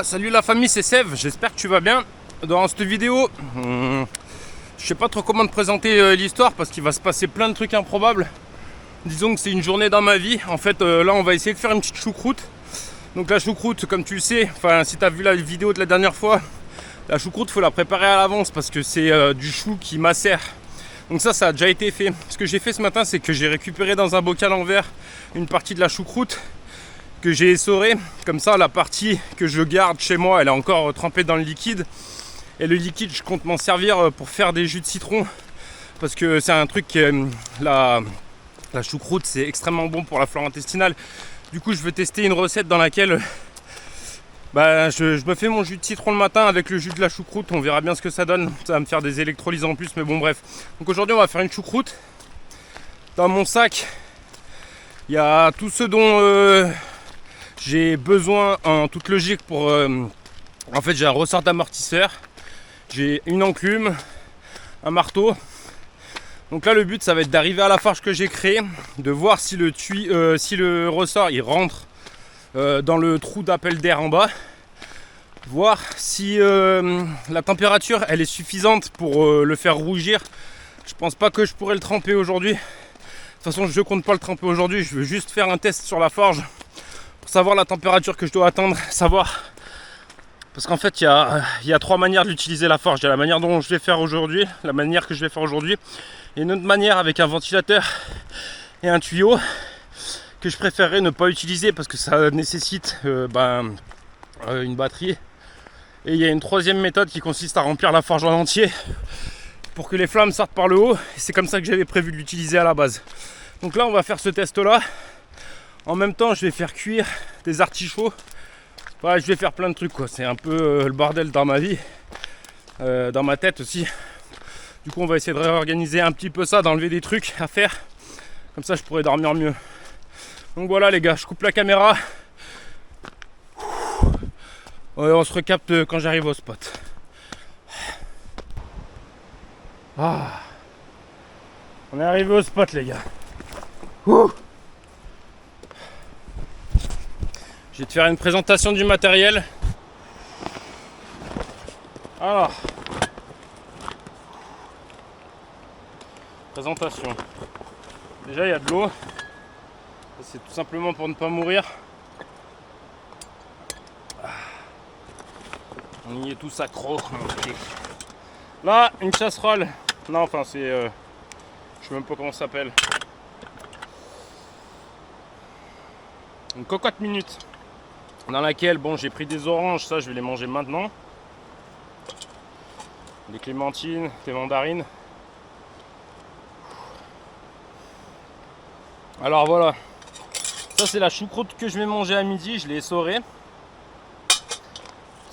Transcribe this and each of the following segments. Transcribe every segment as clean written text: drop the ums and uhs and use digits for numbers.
Salut la famille, c'est Sève, j'espère que tu vas bien. Dans cette vidéo, je sais pas trop comment te présenter l'histoire parce qu'il va se passer plein de trucs improbables. Disons que c'est une journée dans ma vie. En fait, là on va essayer de faire une petite choucroute. Donc la choucroute, comme tu le sais, enfin si tu as vu la vidéo de la dernière fois, la choucroute faut la préparer à l'avance parce que c'est du chou qui macère. Donc ça a déjà été fait. Ce que j'ai fait ce matin, c'est que j'ai récupéré dans un bocal en verre une partie de la choucroute que j'ai essorée. Comme ça, la partie que je garde chez moi, elle est encore trempée dans le liquide. Et le liquide, je compte m'en servir pour faire des jus de citron. Parce que c'est un truc la choucroute, c'est extrêmement bon pour la flore intestinale. Du coup, je veux tester une recette dans laquelle je me fais mon jus de citron le matin avec le jus de la choucroute. On verra bien ce que ça donne. Ça va me faire des électrolyses en plus, mais bon, bref. Donc aujourd'hui, on va faire une choucroute. Dans mon sac, il y a tout ce dont j'ai besoin en toute logique pour... en fait, j'ai un ressort d'amortisseur. J'ai une enclume, un marteau. Donc là, le but, ça va être d'arriver à la farge que j'ai créée, de voir si le ressort il rentre dans le trou d'appel d'air en bas, voir si la température elle est suffisante pour le faire rougir. Je pense pas que je pourrais le tremper aujourd'hui. De toute façon, je compte pas le tremper aujourd'hui. Je veux juste faire un test sur la forge pour savoir la température que je dois atteindre, savoir. Parce qu'en fait, il y a trois manières d'utiliser la forge. Il y a la manière dont je vais faire aujourd'hui, la manière que je vais faire aujourd'hui, et une autre manière avec un ventilateur et un tuyau que je préférerais ne pas utiliser parce que ça nécessite une batterie. Et il y a une troisième méthode qui consiste à remplir la forge en entier pour que les flammes sortent par le haut. Et c'est comme ça que j'avais prévu de l'utiliser à la base. Donc là, on va faire ce test-là. En même temps, je vais faire cuire des artichauts. Je vais faire plein de trucs, quoi. C'est un peu le bordel dans ma vie, dans ma tête aussi. Du coup, on va essayer de réorganiser un petit peu ça, d'enlever des trucs à faire. Comme ça, je pourrais dormir mieux. Donc voilà, les gars, je coupe la caméra. On se recapte quand j'arrive au spot. On est arrivé au spot, les gars. Je vais te faire une présentation du matériel. Alors, présentation. Déjà, il y a de l'eau. C'est tout simplement pour ne pas mourir. On y est tous accro. Là, une casserole. Non, enfin, c'est... je sais même pas comment ça s'appelle. Une cocotte minute. Dans laquelle, j'ai pris des oranges. Ça, je vais les manger maintenant. Des clémentines, des mandarines. Alors voilà. Ça, c'est la choucroute que je vais manger à midi. Je l'ai essorée.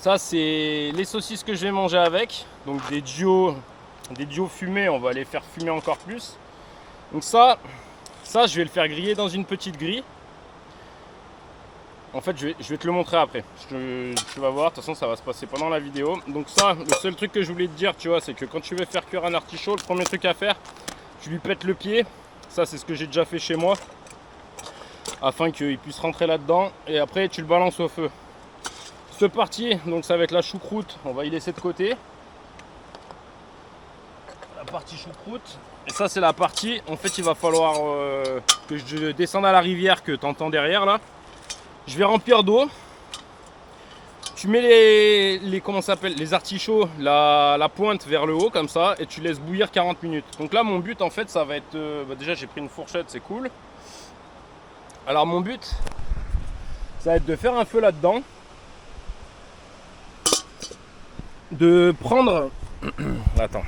Ça, c'est les saucisses que je vais manger avec. Donc des dios fumés. On va les faire fumer encore plus. Donc ça, je vais le faire griller dans une petite grille. En fait, je vais te le montrer après. Tu vas voir. De toute façon, ça va se passer pendant la vidéo. Donc ça, le seul truc que je voulais te dire, tu vois, c'est que quand tu veux faire cuire un artichaut, le premier truc à faire, tu lui pètes le pied. Ça, c'est ce que j'ai déjà fait chez moi, afin qu'il puisse rentrer là-dedans. Et après, tu le balances au feu. Ce parti, donc ça va être la choucroute. On va y laisser de côté. La partie choucroute. Et ça, c'est la partie. En fait, il va falloir que je descende à la rivière que tu entends derrière là. Je vais remplir d'eau. Tu mets les artichauts, la pointe vers le haut comme ça, et tu laisses bouillir 40 minutes. Donc là, mon but en fait, ça va être... déjà, j'ai pris une fourchette, c'est cool. Alors mon but, ça va être de faire un feu là-dedans. De prendre... Attends.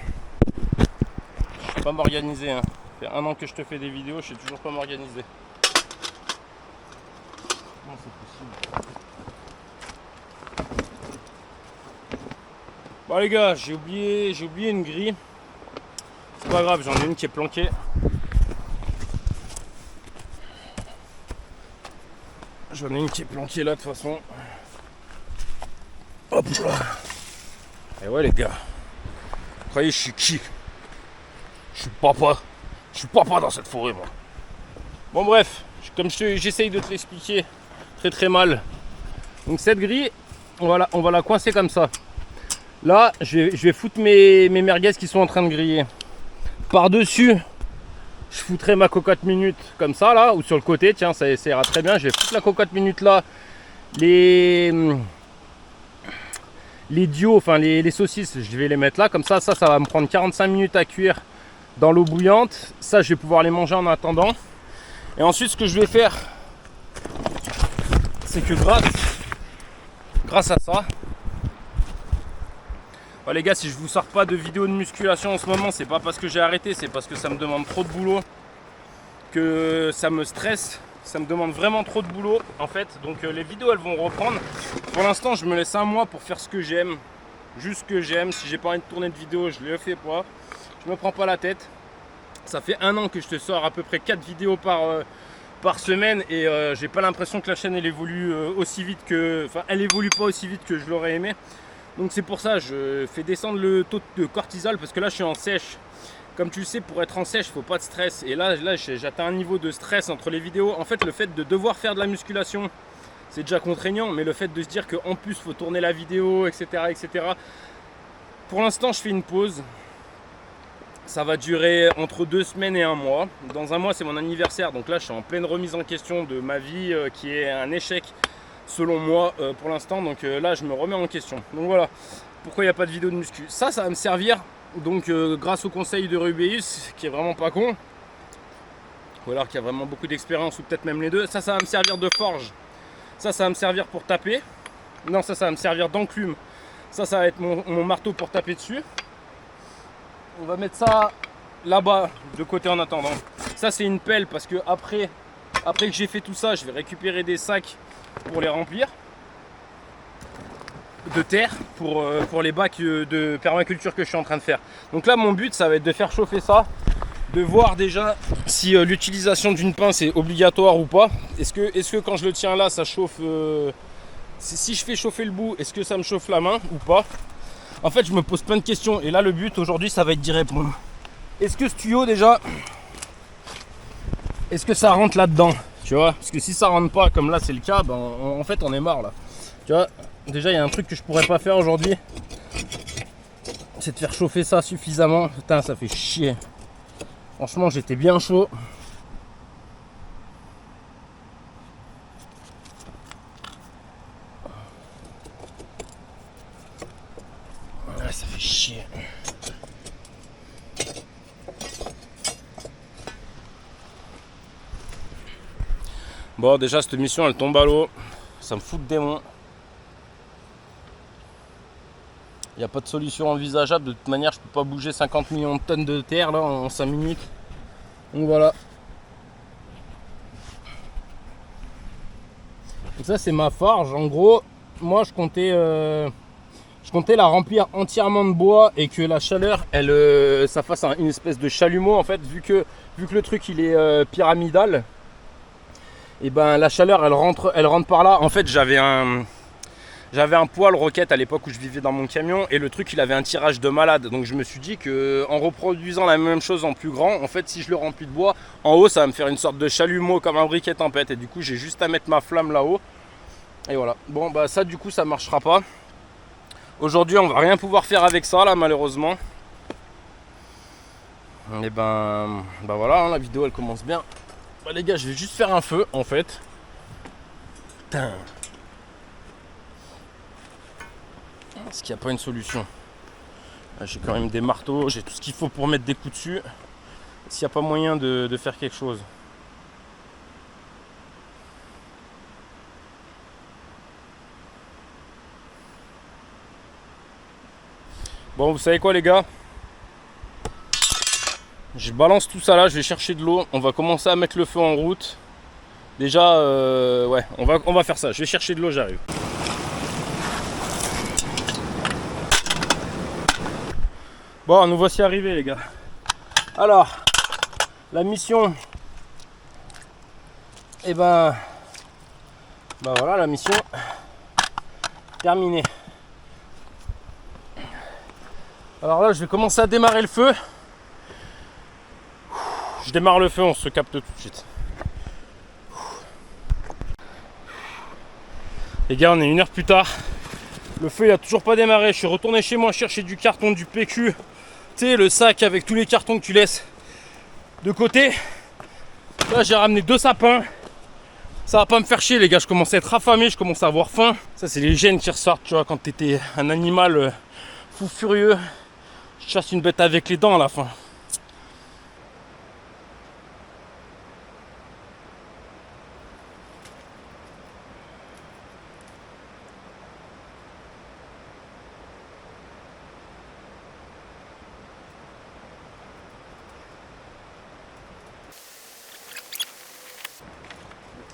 Je sais pas m'organiser. Hein. Ça fait 1 an que je te fais des vidéos, je sais toujours pas m'organiser. Comment c'est possible ? Bon les gars, j'ai oublié une grille. C'est pas grave, j'en ai une qui est planquée. J'en ai une qui est planquée là de toute façon. Hop là. Et ouais les gars. Vous croyez je suis qui? Je suis papa. Je suis papa dans cette forêt moi. Bon bref, comme j'essaye de te l'expliquer très très mal. Donc cette grille, on va la coincer comme ça. Là, je vais foutre mes merguez qui sont en train de griller. Par-dessus, je foutrai ma cocotte minute comme ça, là, ou sur le côté. Tiens, ça ira très bien. Je vais foutre la cocotte minute là. Les dios, enfin les saucisses, je vais les mettre là. Comme ça va me prendre 45 minutes à cuire dans l'eau bouillante. Ça, je vais pouvoir les manger en attendant. Et ensuite, ce que je vais faire, c'est que grâce à ça, bon, les gars, si je vous sors pas de vidéos de musculation en ce moment, c'est pas parce que j'ai arrêté, c'est parce que ça me demande trop de boulot, que ça me stresse, ça me demande vraiment trop de boulot en fait. Donc les vidéos elles vont reprendre. Pour l'instant, je me laisse un mois pour faire ce que j'aime, juste ce que j'aime. Si j'ai pas envie de tourner de vidéo, je le fais pas. Je me prends pas la tête. Ça fait 1 an que je te sors à peu près 4 vidéos par semaine et j'ai pas l'impression que la chaîne elle évolue aussi vite que, enfin elle évolue pas aussi vite que je l'aurais aimé. Donc c'est pour ça je fais descendre le taux de cortisol parce que là je suis en sèche. Comme tu le sais, pour être en sèche, il faut pas de stress. Et là j'atteins un niveau de stress entre les vidéos. En fait, le fait de devoir faire de la musculation, c'est déjà contraignant, mais le fait de se dire qu'en plus il faut tourner la vidéo, etc., etc. Pour l'instant, je fais une pause. Ça va durer entre 2 semaines et 1 mois. Dans 1 mois, c'est mon anniversaire. Donc là, je suis en pleine remise en question de ma vie qui est un échec selon moi pour l'instant. Donc là, je me remets en question. Donc voilà, pourquoi il n'y a pas de vidéo de muscu. Ça va me servir, donc grâce au conseil de Rubeus, qui est vraiment pas con. Ou alors qui a vraiment beaucoup d'expérience, ou peut-être même les deux. Ça va me servir de forge. Ça va me servir pour taper. Non, ça va me servir d'enclume. Ça va être mon marteau pour taper dessus. On va mettre ça là-bas de côté en attendant. Ça c'est une pelle parce que après que j'ai fait tout ça, je vais récupérer des sacs pour les remplir de terre pour les bacs de permaculture que je suis en train de faire. Donc là mon but ça va être de faire chauffer ça, de voir déjà si l'utilisation d'une pince est obligatoire ou pas. Est-ce que quand je le tiens là ça chauffe si je fais chauffer le bout, est-ce que ça me chauffe la main ou pas? En fait, je me pose plein de questions et là, le but aujourd'hui, ça va être d'y répondre. Est-ce que ce tuyau déjà, est-ce que ça rentre là-dedans? Tu vois, parce que si ça rentre pas, comme là c'est le cas, ben, en fait, on est mort là. Tu vois, déjà, il y a un truc que je pourrais pas faire aujourd'hui, c'est de faire chauffer ça suffisamment. Putain, ça fait chier. Franchement, j'étais bien chaud. Ça fait chier. Bon, déjà cette mission elle tombe à l'eau. Ça me fout de démon. Il n'y a pas de solution envisageable. De toute manière, je peux pas bouger 50 millions de tonnes de terre là en 5 minutes. Donc voilà. Et ça c'est ma forge. En gros, moi je comptais la remplir entièrement de bois et que la chaleur, ça fasse une espèce de chalumeau en fait, vu que le truc il est pyramidal. Et ben la chaleur elle rentre par là. En fait j'avais un poêle roquette à l'époque où je vivais dans mon camion et le truc il avait un tirage de malade. Donc je me suis dit que en reproduisant la même chose en plus grand, en fait si je le remplis de bois, en haut ça va me faire une sorte de chalumeau comme un briquet tempête. Et du coup j'ai juste à mettre ma flamme là-haut. Et voilà. Bon bah ça du coup ça marchera pas. Aujourd'hui, on va rien pouvoir faire avec ça, là, malheureusement. Et ben voilà, hein, la vidéo, elle commence bien. Bah, les gars, je vais juste faire un feu, en fait. Putain. Est-ce qu'il n'y a pas une solution? J'ai quand même des marteaux, j'ai tout ce qu'il faut pour mettre des coups dessus. S'il n'y a pas moyen de faire quelque chose. Bon, vous savez quoi les gars? Je balance tout ça là, je vais chercher de l'eau. On va commencer à mettre le feu en route. Déjà, ouais, on va faire ça. Je vais chercher de l'eau, j'arrive. Bon, nous voici arrivés les gars. Alors, la mission... Et ben voilà, la mission terminée. Alors là, je vais commencer à démarrer le feu. Je démarre le feu, on se capte tout de suite. Les gars, on est 1 heure plus tard. Le feu il a toujours pas démarré. Je suis retourné chez moi chercher du carton du PQ. Tu sais, le sac avec tous les cartons que tu laisses de côté. Là j'ai ramené 2 sapins. Ça va pas me faire chier les gars, je commence à être affamé, je commence à avoir faim. Ça c'est les gènes qui ressortent, tu vois, quand t'étais un animal fou furieux. Je chasse une bête avec les dents à la fin.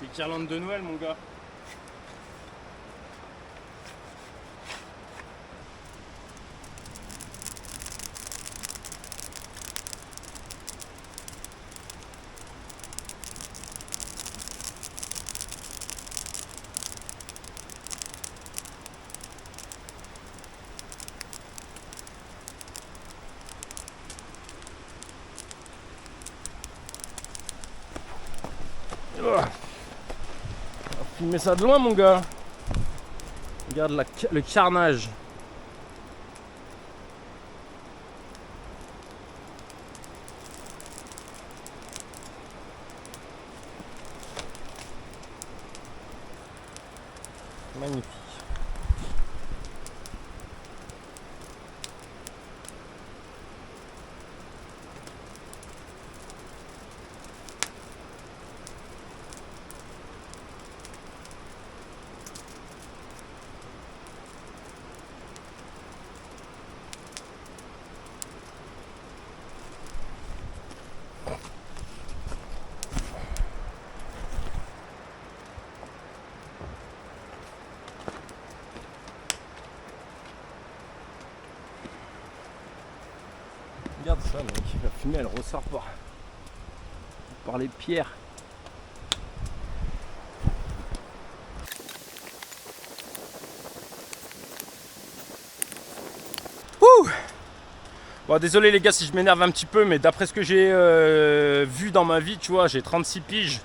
Les guirlandes de Noël mon gars. Filmer ça de loin mon gars. Regarde le carnage. Magnifique. Regarde ça mec, la fumée elle ressort par les pierres. Ouh. Bon désolé les gars si je m'énerve un petit peu, mais d'après ce que j'ai vu dans ma vie, tu vois, j'ai 36 piges.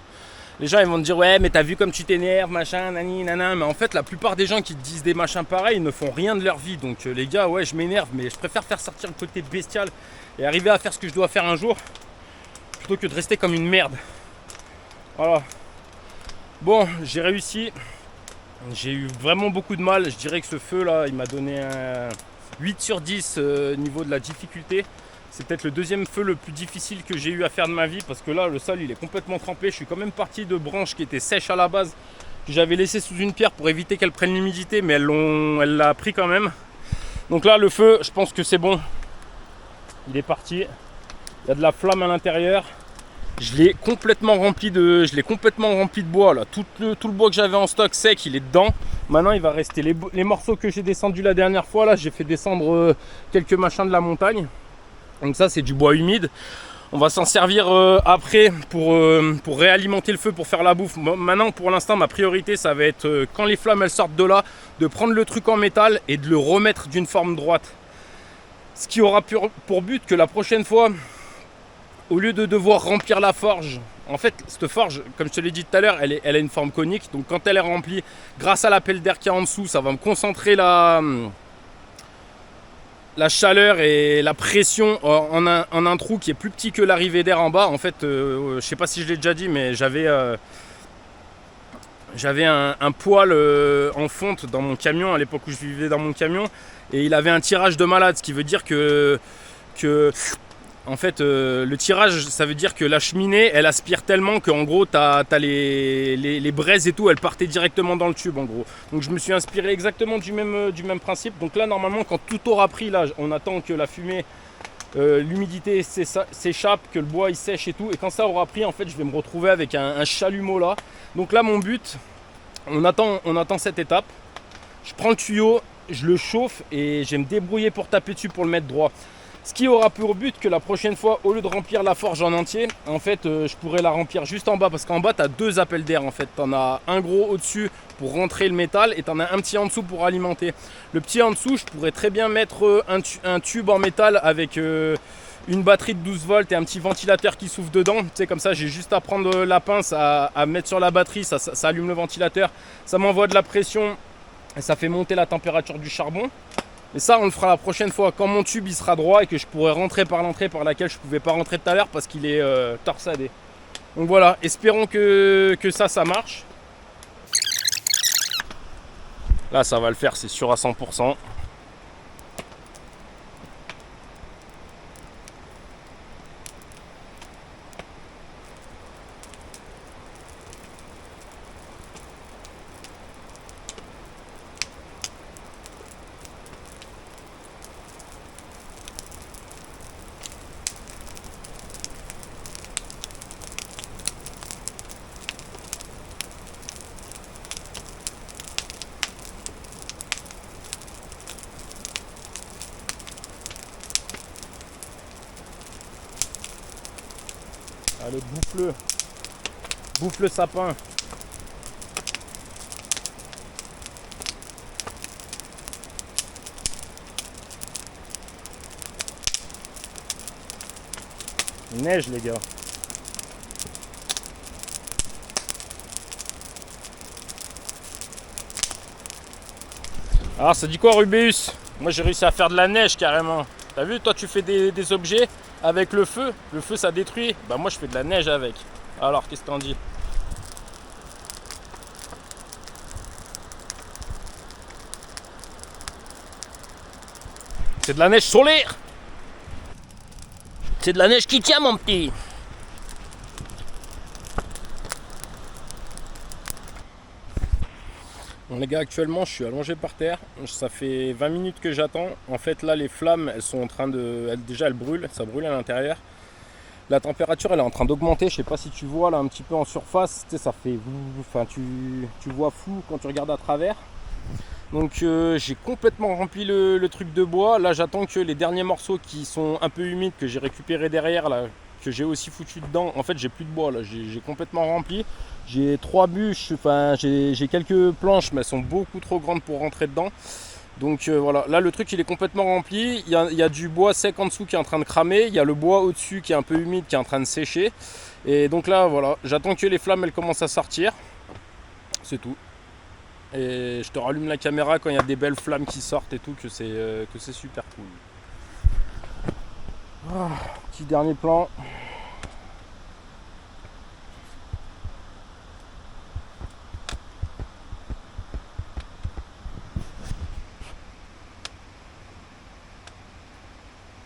Les gens ils vont te dire ouais mais t'as vu comme tu t'énerves, machin, nani, nana. Mais en fait la plupart des gens qui te disent des machins pareils ils ne font rien de leur vie. Donc les gars ouais je m'énerve, mais je préfère faire sortir le côté bestial et arriver à faire ce que je dois faire un jour plutôt que de rester comme une merde. Voilà. Bon j'ai réussi. J'ai eu vraiment beaucoup de mal. Je dirais que ce feu là il m'a donné un 8 sur 10 niveau de la difficulté. C'est peut-être le deuxième feu le plus difficile que j'ai eu à faire de ma vie, parce que là le sol il est complètement trempé. Je suis quand même parti de branches qui étaient sèches à la base, que j'avais laissées sous une pierre pour éviter qu'elles prennent l'humidité, mais elle l'a pris quand même. Donc là le feu je pense que c'est bon, il est parti. Il y a de la flamme à l'intérieur. Je l'ai complètement rempli de bois là. Tout le bois que j'avais en stock sec il est dedans. Maintenant il va rester les morceaux que j'ai descendus la dernière fois. Là j'ai fait descendre quelques machins de la montagne. Donc ça c'est du bois humide. On va s'en servir après pour réalimenter le feu, pour faire la bouffe. Maintenant pour l'instant ma priorité ça va être quand les flammes elles sortent de là, de prendre le truc en métal et de le remettre d'une forme droite. Ce qui aura pour but que la prochaine fois, au lieu de devoir remplir la forge, en fait cette forge comme je te l'ai dit tout à l'heure elle a une forme conique. Donc quand elle est remplie, grâce à l'appel d'air qu'il y a en dessous, ça va me concentrer la chaleur et la pression en un trou qui est plus petit que l'arrivée d'air en bas. En fait, je sais pas si je l'ai déjà dit, mais j'avais un poêle en fonte dans mon camion à l'époque où je vivais dans mon camion, et il avait un tirage de malade, ce qui veut dire que en fait le tirage ça veut dire que la cheminée elle aspire tellement qu'en gros t'as les braises et tout, elles partaient directement dans le tube en gros. Donc je me suis inspiré exactement du même principe. Donc là normalement quand tout aura pris, là on attend que la fumée l'humidité s'échappe, que le bois il sèche et tout, et quand ça aura pris en fait je vais me retrouver avec un chalumeau là. Donc là mon but, on attend cette étape, je prends le tuyau, je le chauffe et je vais me débrouiller pour taper dessus pour le mettre droit. Ce qui aura pour but que la prochaine fois, au lieu de remplir la forge en entier, en fait je pourrais la remplir juste en bas, parce qu'en bas tu as 2 appels d'air en fait. Tu en as un gros au-dessus pour rentrer le métal et tu en as un petit en dessous pour alimenter. Le petit en dessous je pourrais très bien mettre un tube en métal avec une batterie de 12 volts et un petit ventilateur qui souffle dedans. Tu sais, comme ça j'ai juste à prendre la pince, à mettre sur la batterie, ça allume le ventilateur, ça m'envoie de la pression et ça fait monter la température du charbon. Et ça, on le fera la prochaine fois quand mon tube il sera droit et que je pourrai rentrer par l'entrée par laquelle je pouvais pas rentrer tout à l'heure parce qu'il est torsadé. Donc voilà, espérons que ça marche. Là, ça va le faire, c'est sûr à 100%. Allez, bouffe le sapin. Il neige les gars. Alors ça dit quoi Rubéus? Moi j'ai réussi à faire de la neige carrément. T'as vu, toi tu fais des objets avec le feu ça détruit. Bah moi je fais de la neige avec. Alors qu'est-ce que t'en dis? C'est de la neige solaire. C'est de la neige qui tient mon petit. Bon les gars, actuellement je suis allongé par terre, ça fait 20 minutes que j'attends. En fait là les flammes elles sont en train de... Déjà elles brûlent, ça brûle à l'intérieur. La température elle est en train d'augmenter, je sais pas si tu vois là un petit peu en surface, tu sais, ça fait... Enfin tu vois flou quand tu regardes à travers. Donc j'ai complètement rempli le truc de bois. Là j'attends que les derniers morceaux qui sont un peu humides que j'ai récupérés derrière là, que j'ai aussi foutu dedans. En fait j'ai plus de bois là, j'ai complètement rempli. J'ai 3 bûches, enfin j'ai quelques planches mais elles sont beaucoup trop grandes pour rentrer dedans. Donc voilà, là le truc il est complètement rempli. Il y a du bois sec en dessous qui est en train de cramer. Il y a le bois au dessus qui est un peu humide qui est en train de sécher. Et donc là voilà, j'attends que les flammes elles commencent à sortir. C'est tout. Et je te rallume la caméra quand il y a des belles flammes qui sortent et tout, que c'est super cool. Petit dernier plan.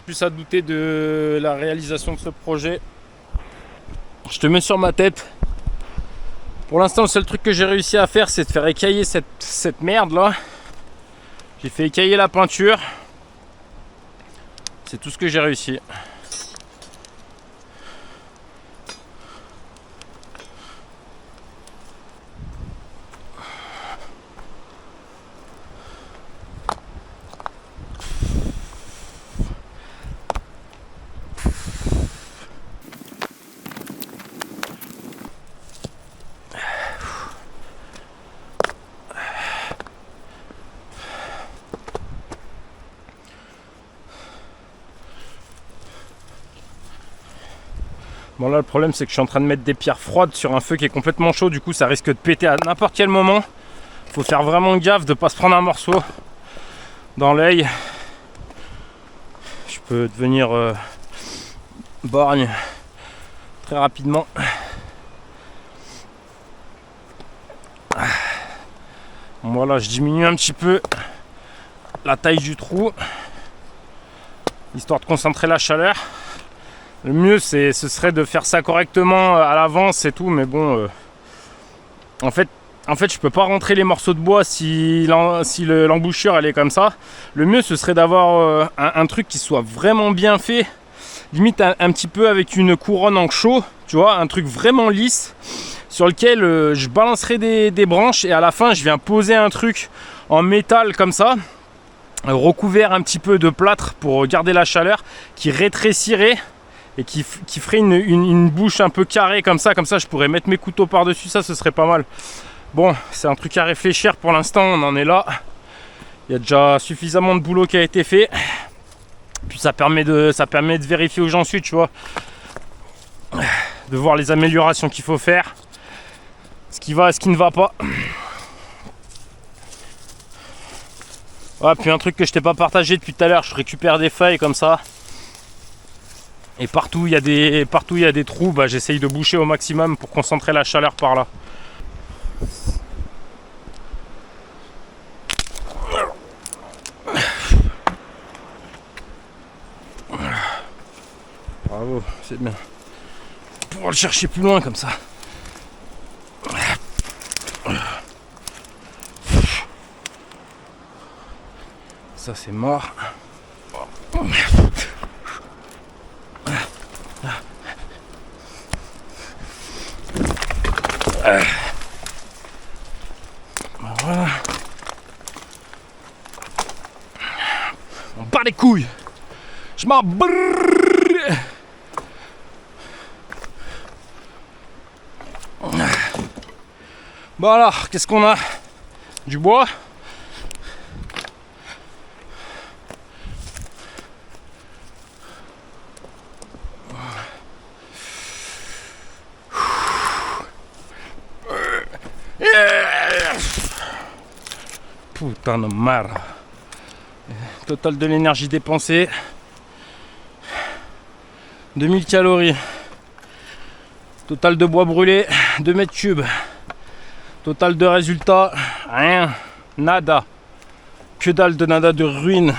Plus à douter de la réalisation de ce projet. Je te mets sur ma tête. Pour l'instant, le seul truc que j'ai réussi à faire, c'est de faire écailler cette merde là. J'ai fait écailler la peinture. C'est tout ce que j'ai réussi. Bon là le problème c'est que je suis en train de mettre des pierres froides sur un feu qui est complètement chaud, du coup ça risque de péter à n'importe quel moment. Faut faire vraiment gaffe de ne pas se prendre un morceau dans l'œil. Je peux devenir borgne très rapidement. Bon, voilà, je diminue un petit peu la taille du trou, histoire de concentrer la chaleur. Le mieux ce serait de faire ça correctement à l'avance et tout, mais bon en fait je peux pas rentrer les morceaux de bois si l'embouchure elle est comme ça. Le mieux ce serait d'avoir un truc qui soit vraiment bien fait, limite un petit peu avec une couronne en chaud, tu vois, un truc vraiment lisse sur lequel je balancerai des branches et à la fin je viens poser un truc en métal comme ça, recouvert un petit peu de plâtre pour garder la chaleur, qui rétrécirait et qui ferait une bouche un peu carrée comme ça je pourrais mettre mes couteaux par dessus, ça ce serait pas mal. Bon, c'est un truc à réfléchir, pour l'instant on en est là, il y a déjà suffisamment de boulot qui a été fait, puis ça permet de vérifier où j'en suis, tu vois, de voir les améliorations qu'il faut faire, ce qui va et ce qui ne va pas. Ouais, puis un truc que je t'ai pas partagé depuis tout à l'heure, je récupère des feuilles comme ça. Et partout il y a des trous, bah, j'essaye de boucher au maximum pour concentrer la chaleur par là. Bravo, c'est bien. On va pouvoir le chercher plus loin comme ça. Ça c'est mort. Voilà. On bat les couilles. Je m'en brrr. Bon alors, qu'est-ce qu'on a? Du bois. Putain de merde. Total de l'énergie dépensée 2000 calories. Total de bois brûlé 2 mètres cubes. Total de résultats rien, nada. Que dalle de nada, de ruine.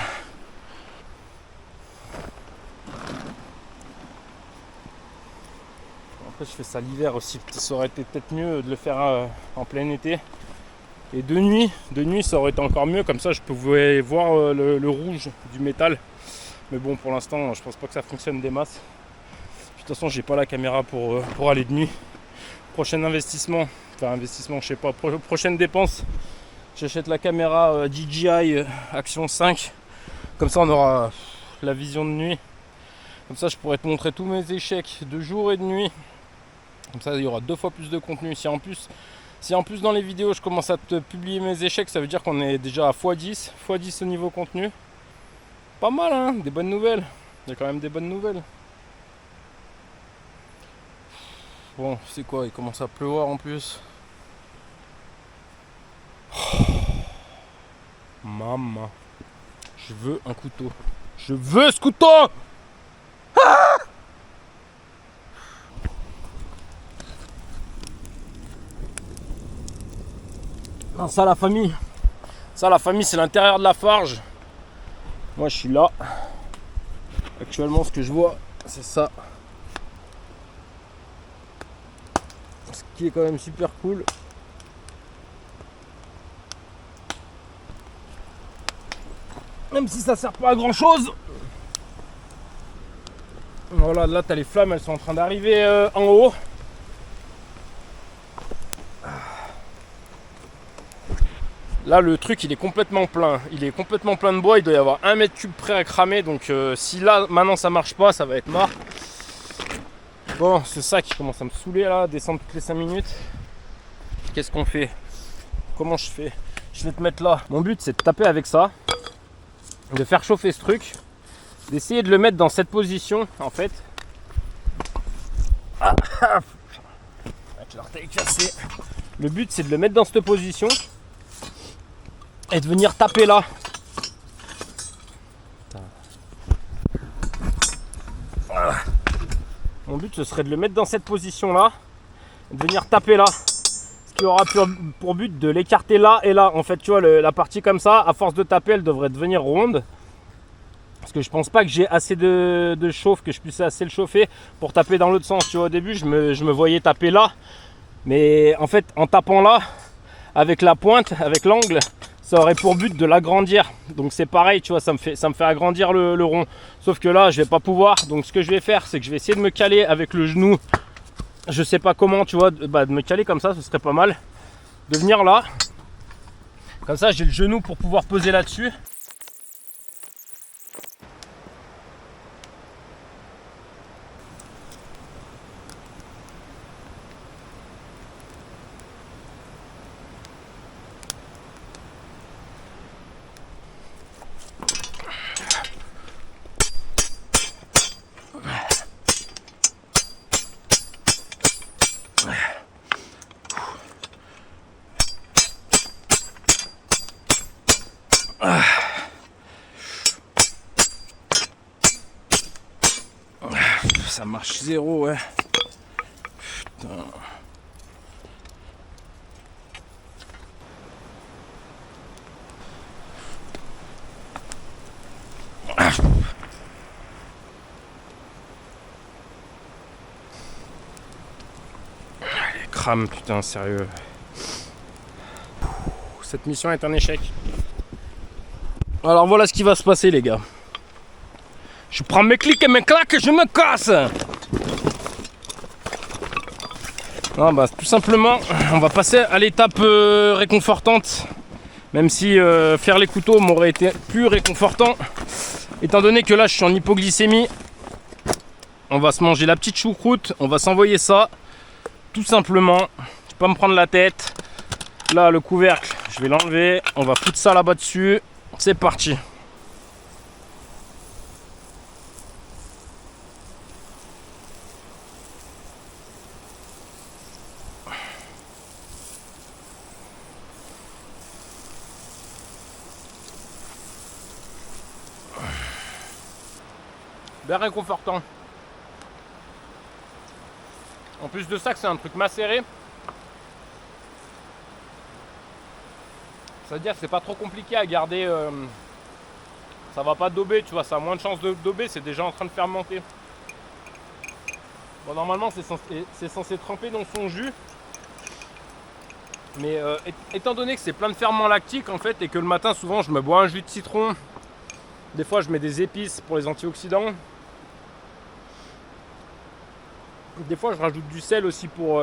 Après je fais ça l'hiver aussi, ça aurait été peut-être mieux de le faire en plein été. Et de nuit ça aurait été encore mieux, comme ça je pouvais voir le rouge du métal. Mais bon, pour l'instant je pense pas que ça fonctionne des masses. De toute façon j'ai pas la caméra pour aller de nuit. Prochain investissement, je sais pas, prochaine dépense, j'achète la caméra DJI Action 5. Comme ça on aura la vision de nuit. Comme ça je pourrais te montrer tous mes échecs de jour et de nuit. Comme ça il y aura 2 fois plus de contenu. Si en plus dans les vidéos je commence à te publier mes échecs, ça veut dire qu'on est déjà à x10 au niveau contenu. Pas mal hein, des bonnes nouvelles. Il y a quand même des bonnes nouvelles. Bon, c'est quoi, il commence à pleuvoir en plus. Oh, maman, je veux un couteau. Je veux ce couteau. Ah, non, ça la famille, c'est l'intérieur de la forge. Moi je suis là. Actuellement ce que je vois c'est ça. Ce qui est quand même super cool. Même si ça sert pas à grand chose. Voilà, là t'as les flammes, elles sont en train d'arriver en haut. Là le truc il est complètement plein. Il est complètement plein de bois, il doit y avoir 1 mètre cube prêt à cramer. Donc si là maintenant ça marche pas, ça va être mort. Bon, c'est ça qui commence à me saouler là, descendre toutes les 5 minutes. Qu'est-ce qu'on fait? Comment je fais? Je vais te mettre là. Mon but c'est de taper avec ça, de faire chauffer ce truc, d'essayer de le mettre dans cette position en fait. Avec l'orteil cassé. Le but c'est de le mettre dans cette position et de venir taper là. Voilà. Mon but ce serait de le mettre dans cette position là et de venir taper là. Ce qui aura pour but de l'écarter là et là. En fait tu vois la partie comme ça, à force de taper elle devrait devenir ronde. Parce que je pense pas que j'ai assez de chauffe, que je puisse assez le chauffer pour taper dans l'autre sens. Tu vois, au début je me voyais taper là. Mais en fait en tapant là, avec la pointe, avec l'angle, ça aurait pour but de l'agrandir. Donc c'est pareil, tu vois, ça me fait agrandir le rond. Sauf que là je vais pas pouvoir. Donc ce que je vais faire, c'est que je vais essayer de me caler avec le genou. Je sais pas comment, tu vois, de me caler comme ça, ce serait pas mal. De venir là. Comme ça j'ai le genou pour pouvoir peser là-dessus. ça marche zéro, ouais. Putain. Allez, crame, putain, sérieux. Cette mission est un échec. Alors voilà ce qui va se passer, les gars. Je prends mes clics et mes claques et je me casse. Non, bah, tout simplement, on va passer à l'étape réconfortante. Même si faire les couteaux m'aurait été plus réconfortant. Étant donné que là, je suis en hypoglycémie. On va se manger la petite choucroute. On va s'envoyer ça. Tout simplement. Je vais pas me prendre la tête. Là, le couvercle, je vais l'enlever. On va foutre ça là-bas dessus. C'est parti. Bien réconfortant. En plus de ça, que c'est un truc macéré. C'est-à-dire que c'est pas trop compliqué à garder. Ça va pas dauber, tu vois, ça a moins de chances de dauber, c'est déjà en train de fermenter. Bon, normalement, c'est censé tremper dans son jus. Mais étant donné que c'est plein de ferments lactiques en fait, et que le matin, souvent, je me bois un jus de citron. Des fois, je mets des épices pour les antioxydants. Des fois, je rajoute du sel aussi pour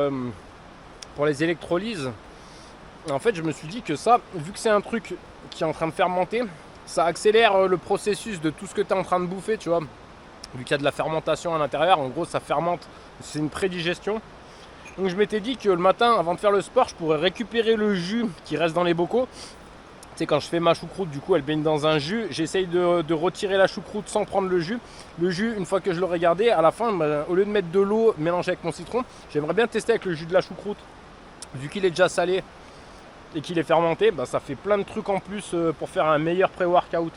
les électrolyses. Et en fait, je me suis dit que ça, vu que c'est un truc qui est en train de fermenter, ça accélère le processus de tout ce que tu es en train de bouffer, tu vois. Vu qu'il y a de la fermentation à l'intérieur, en gros, ça fermente. C'est une prédigestion. Donc, je m'étais dit que le matin, avant de faire le sport, je pourrais récupérer le jus qui reste dans les bocaux. Tu sais, quand je fais ma choucroute, du coup, elle baigne dans un jus. J'essaye de retirer la choucroute sans prendre le jus. Le jus, une fois que je l'aurai gardé, à la fin, au lieu de mettre de l'eau mélangée avec mon citron, j'aimerais bien tester avec le jus de la choucroute. Vu qu'il est déjà salé et qu'il est fermenté, bah, ça fait plein de trucs en plus pour faire un meilleur pré-workout.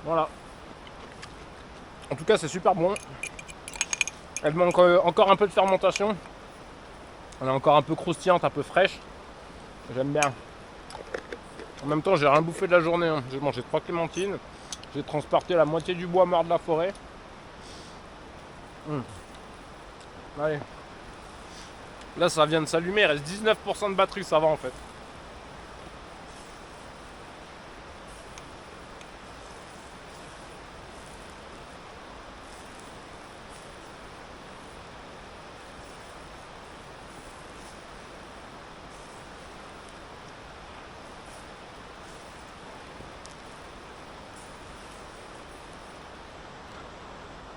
Voilà. En tout cas, c'est super bon. Elle manque encore un peu de fermentation. Elle est encore un peu croustillante, un peu fraîche. J'aime bien. En même temps, j'ai rien bouffé de la journée. Hein. J'ai mangé 3 clémentines. J'ai transporté la moitié du bois mort de la forêt. Allez. Là, ça vient de s'allumer. Il reste 19% de batterie. Ça va en fait.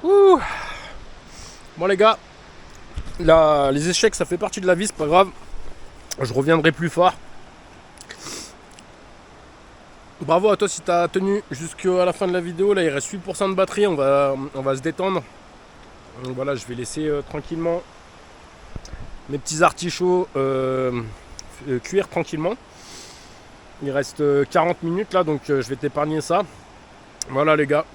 Ouh. Bon les gars, là, les échecs ça fait partie de la vie, c'est pas grave. Je reviendrai plus fort. Bravo à toi si t'as tenu jusqu'à la fin de la vidéo. Là il reste 8% de batterie, on va se détendre. Donc voilà, je vais laisser tranquillement mes petits artichauts cuire tranquillement. Il reste 40 minutes là, donc je vais t'épargner ça. Voilà les gars.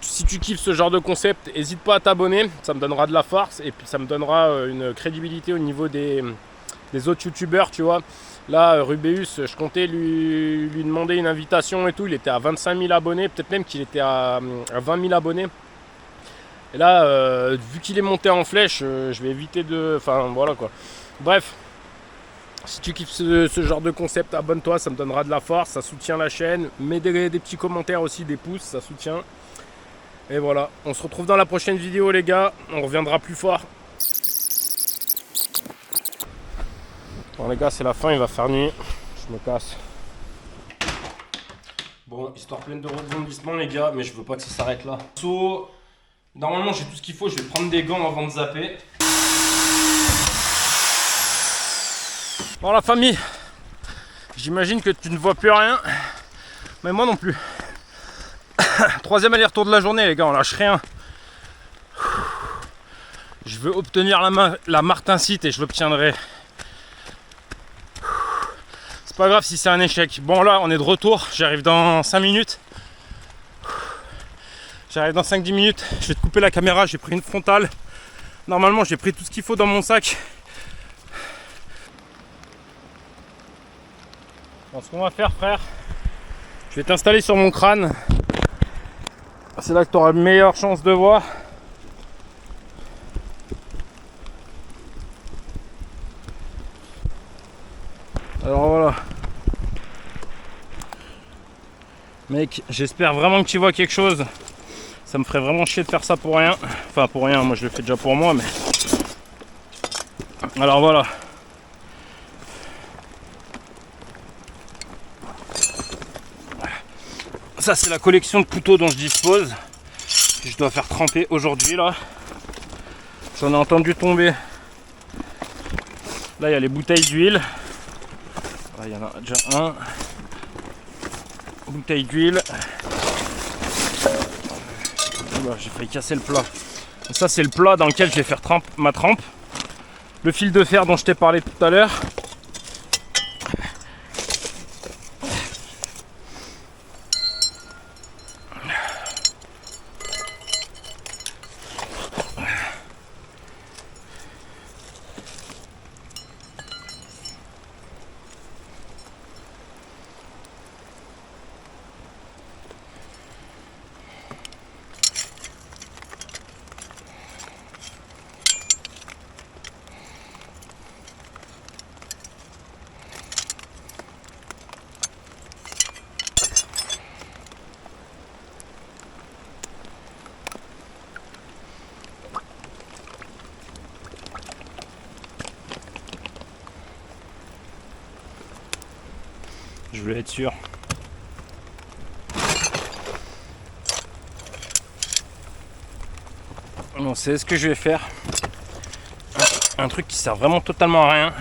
Si tu kiffes ce genre de concept, n'hésite pas à t'abonner, ça me donnera de la force et puis ça me donnera une crédibilité au niveau des autres youtubeurs, tu vois. Là, Rubéus, je comptais lui demander une invitation et tout, il était à 25 000 abonnés, peut-être même qu'il était à 20 000 abonnés. Et là, vu qu'il est monté en flèche, je vais éviter de... Enfin, voilà quoi. Bref, si tu kiffes ce genre de concept, abonne-toi, ça me donnera de la force, ça soutient la chaîne. Mets des petits commentaires aussi, des pouces, ça soutient. Et voilà, on se retrouve dans la prochaine vidéo les gars, on reviendra plus fort. Bon les gars, c'est la fin, il va faire nuit, je me casse. Bon, histoire pleine de rebondissements les gars, mais je veux pas que ça s'arrête là. Normalement j'ai tout ce qu'il faut, je vais prendre des gants avant de zapper. Bon la famille, j'imagine que tu ne vois plus rien, mais moi non plus. Troisième aller-retour de la journée les gars, on lâche rien. Je veux obtenir la martinsite et je l'obtiendrai. C'est pas grave si c'est un échec. Bon là on est de retour, j'arrive dans 5 minutes. J'arrive dans 5-10 minutes. Je vais te couper la caméra. J'ai pris une frontale. Normalement, j'ai pris tout ce qu'il faut dans mon sac. Bon, ce qu'on va faire, frère, je vais t'installer sur mon crâne. C'est là que tu auras de meilleures chances de voir. Alors voilà. Mec, j'espère vraiment que tu vois quelque chose. Ça me ferait vraiment chier de faire ça pour rien. Enfin pour rien, moi je le fais déjà pour moi, mais... Alors voilà. Ça c'est la collection de couteaux dont je dispose. Que je dois faire tremper aujourd'hui là. J'en ai entendu tomber. Là il y a les bouteilles d'huile. Il y en a déjà un. Bouteille d'huile. J'ai failli casser le plat. Ça c'est le plat dans lequel je vais faire ma trempe. Le fil de fer dont je t'ai parlé tout à l'heure. Je voulais être sûr. Bon, c'est ce que je vais faire. Un truc qui sert vraiment totalement à rien.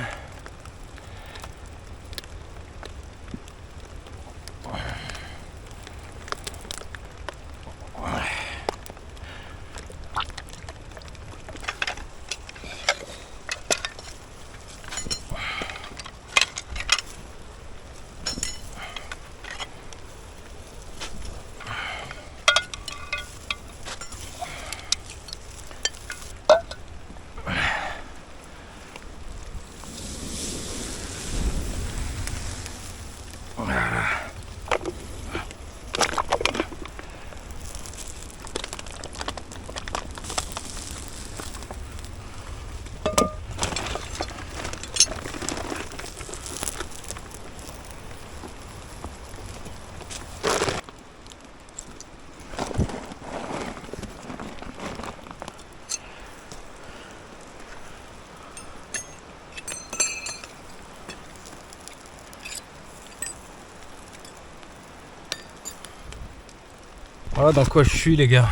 Voilà dans quoi je suis les gars.